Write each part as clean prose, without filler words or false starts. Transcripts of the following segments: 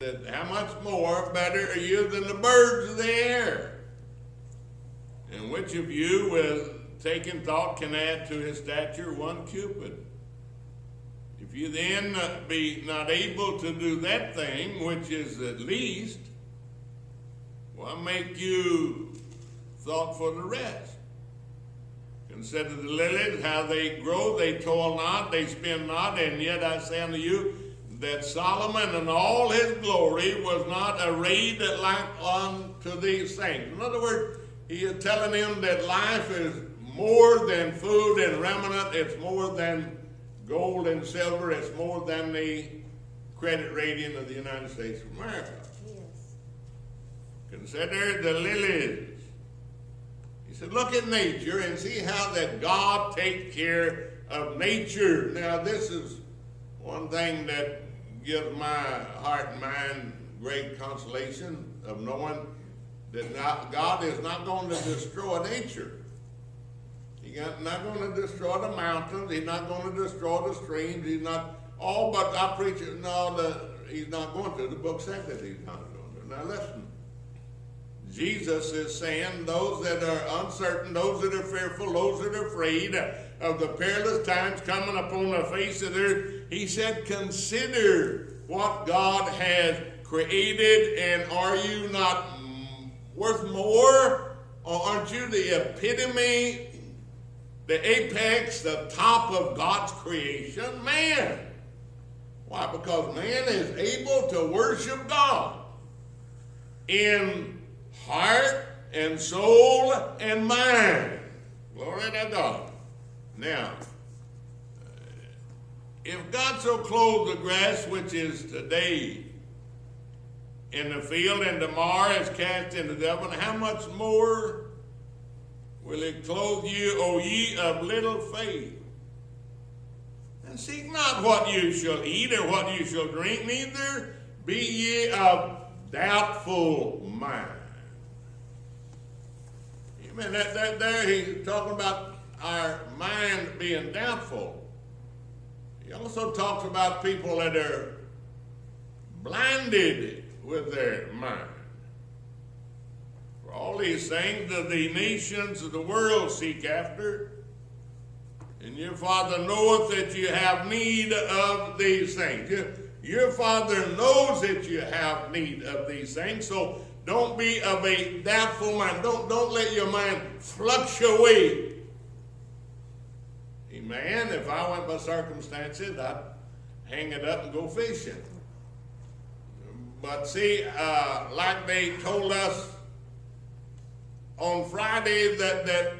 that how much more better are you than the birds of the air? And which of you with taking thought can add to his stature one cubit? If you then be not able to do that thing which is at least, what make you thought for the rest? Consider the lilies, how they grow, they toil not, they spin not, and yet I say unto you, that Solomon in all his glory was not arrayed like unto these things. In other words, he is telling him that life is more than food and remnant. It's more than gold and silver. It's more than the credit rating of the United States of America. Yes. Consider the lilies. He said, look at nature and see how that God takes care of nature. Now, this is one thing that gives my heart and mind great consolation of knowing that God is not going to destroy nature. He's not going to destroy the mountains. He's not going to destroy the streams. He's not, all but I preach it, no, he's not going to. The book said that he's not going to. Now listen, Jesus is saying those that are uncertain, those that are fearful, those that are afraid of the perilous times coming upon the face of the earth, he said, consider what God has created, and are you not worth more? Or aren't you the epitome, the apex, the top of God's creation? Man. Why? Because man is able to worship God in heart and soul and mind. Glory to God. Now, if God so clothed the grass which is today in the field and tomorrow is cast into the oven, how much more will he clothe you, O ye of little faith? And seek not what you shall eat or what you shall drink, neither be ye of doubtful mind. Amen. There he's talking about our mind being doubtful. He also talks about people that are blinded with their mind. For all these things that the nations of the world seek after, and your Father knoweth that you have need of these things. Your Father knows that you have need of these things, so don't be of a doubtful mind. Don't let your mind fluctuate. Amen. If I went by circumstances, I'd hang it up and go fishing. But see, like they told us on Friday that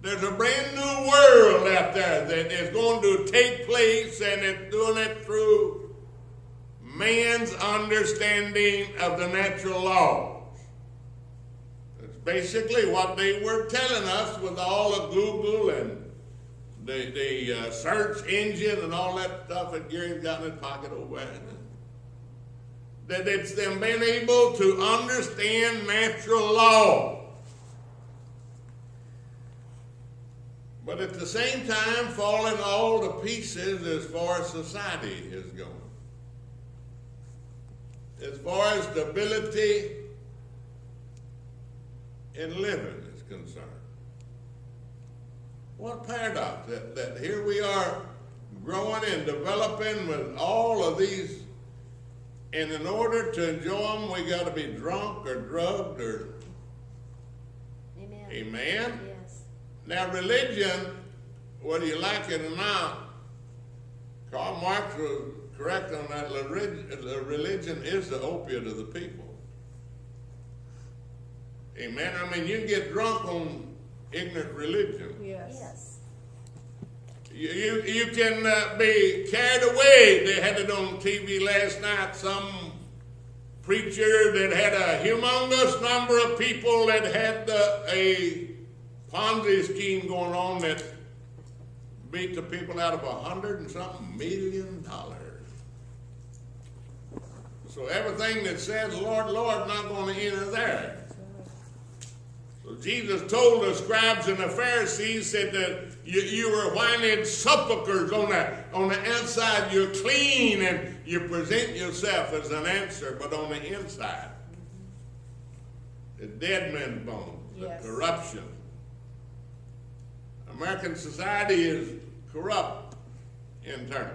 there's a brand new world out there that is going to take place, and it's doing it through man's understanding of the natural laws. It's basically what they were telling us with all of Google and the search engine and all that stuff that Gary's got in his pocket over there. That it's them being able to understand natural law. But at the same time, falling all to pieces as far as society is going. As far as stability in living is concerned. What a paradox that here we are growing and developing with all of these, and in order to enjoy them, we got to be drunk or drugged or. Amen. Amen? Yes. Now, religion, whether you like it or not, Karl Marx was correct on that. Religion is the opiate of the people. Amen? I mean, you can get drunk on ignorant religion. Yes. You can be carried away. They had it on TV last night, some preacher that had a humongous number of people that had a Ponzi scheme going on that beat the people out of $100 and something million. So everything that says Lord, Lord, not going to enter there. So Jesus told the scribes and the Pharisees, said that you were whining sepulchres on the outside. You're clean and you present yourself as an answer, but on the inside, the dead man's bones, Yes. the corruption. American society is corrupt internally.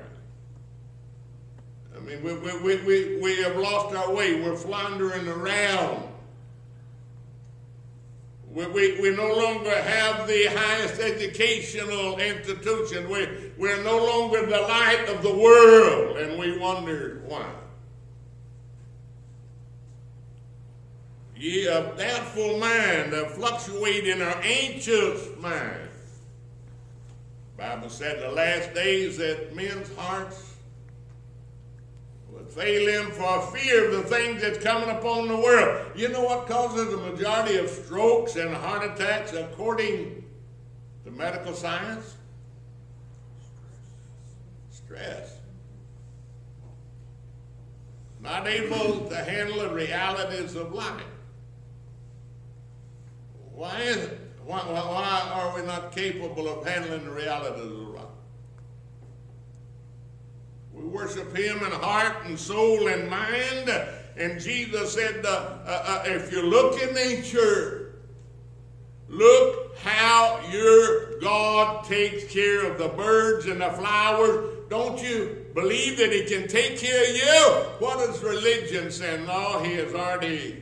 I mean, we have lost our way. We're floundering around. We no longer have the highest educational institution. We're no longer the light of the world, and we wonder why. Ye of doubtful mind, that fluctuate in our anxious mind. The Bible said in the last days that men's hearts would fail him for fear of the things that's coming upon the world. You know what causes the majority of strokes and heart attacks according to medical science? Stress. Not able to handle the realities of life. Why is it? Why are we not capable of handling the realities of life? We worship him in heart and soul and mind. And Jesus said, if you look in nature, look how your God takes care of the birds and the flowers. Don't you believe that he can take care of you? What is religion saying? No, he has already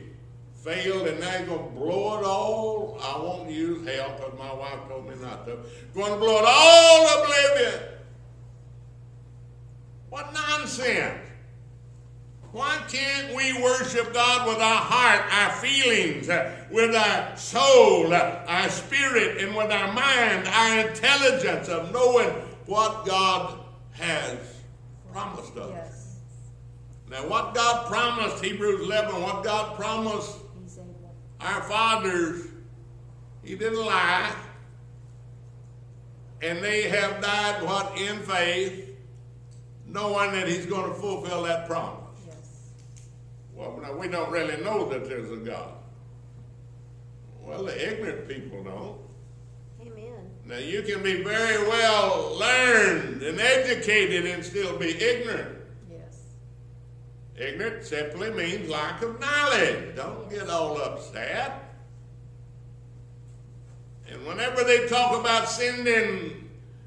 failed and now he's going to blow it all. I won't use hell because my wife told me not to. Going to blow it all oblivion. What nonsense. Why can't we worship God with our heart, our feelings, with our soul, our spirit, and with our mind, our intelligence of knowing what God has promised us? Yes. Now, what God promised, Hebrews 11, what God promised He's able. our fathers, he didn't lie. And they have died, what, in faith, knowing that he's going to fulfill that promise. Yes. Well, now, we don't really know that there's a God. Well, the ignorant people don't. Amen. Now, you can be very well learned and educated and still be ignorant. Yes. Ignorant simply means lack of knowledge. Don't get all upset. And whenever they talk about sending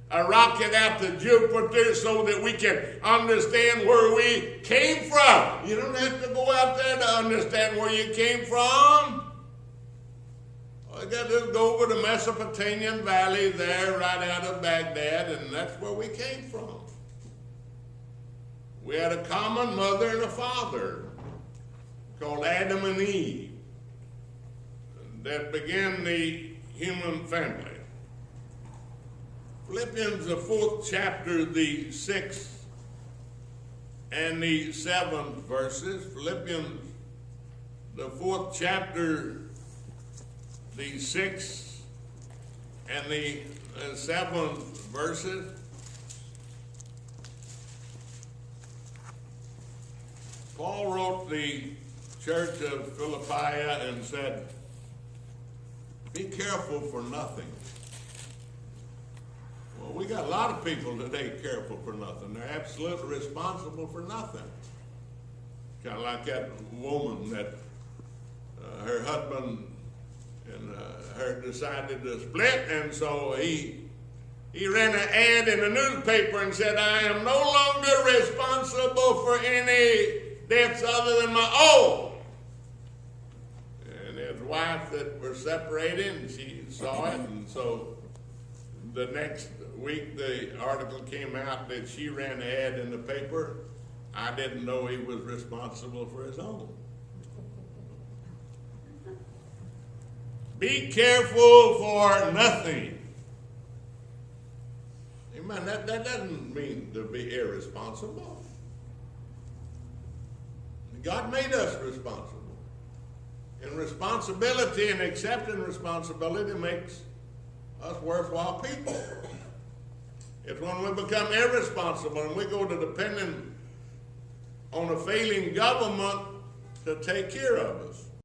a rocket out to Jupiter so that we can understand where we came from, you don't have to go out there to understand where you came from. All you got to do is go over the Mesopotamian Valley there, right out of Baghdad, and that's where we came from. We had a common mother and a father called Adam and Eve that began the human family. Philippians, the 4th chapter, the 6th and the 7th verses. Philippians, the 4th chapter, the 6th and the 7th verses. Paul wrote the church of Philippi and said, be careful for nothing. Well, we got a lot of people that ain't careful for nothing. They're absolutely responsible for nothing. Kind of like that woman that her husband and her decided to split, and so he ran an ad in the newspaper and said, I am no longer responsible for any debts other than my own. And his wife that were separated, and she saw it, and so the next week the article came out that she ran an ad in the paper. I didn't know he was responsible for his own. Be careful for nothing. Amen. That doesn't mean to be irresponsible. God made us responsible. And responsibility and accepting responsibility makes us worthwhile people. It's when we become irresponsible and we go to depending on a failing government to take care of us.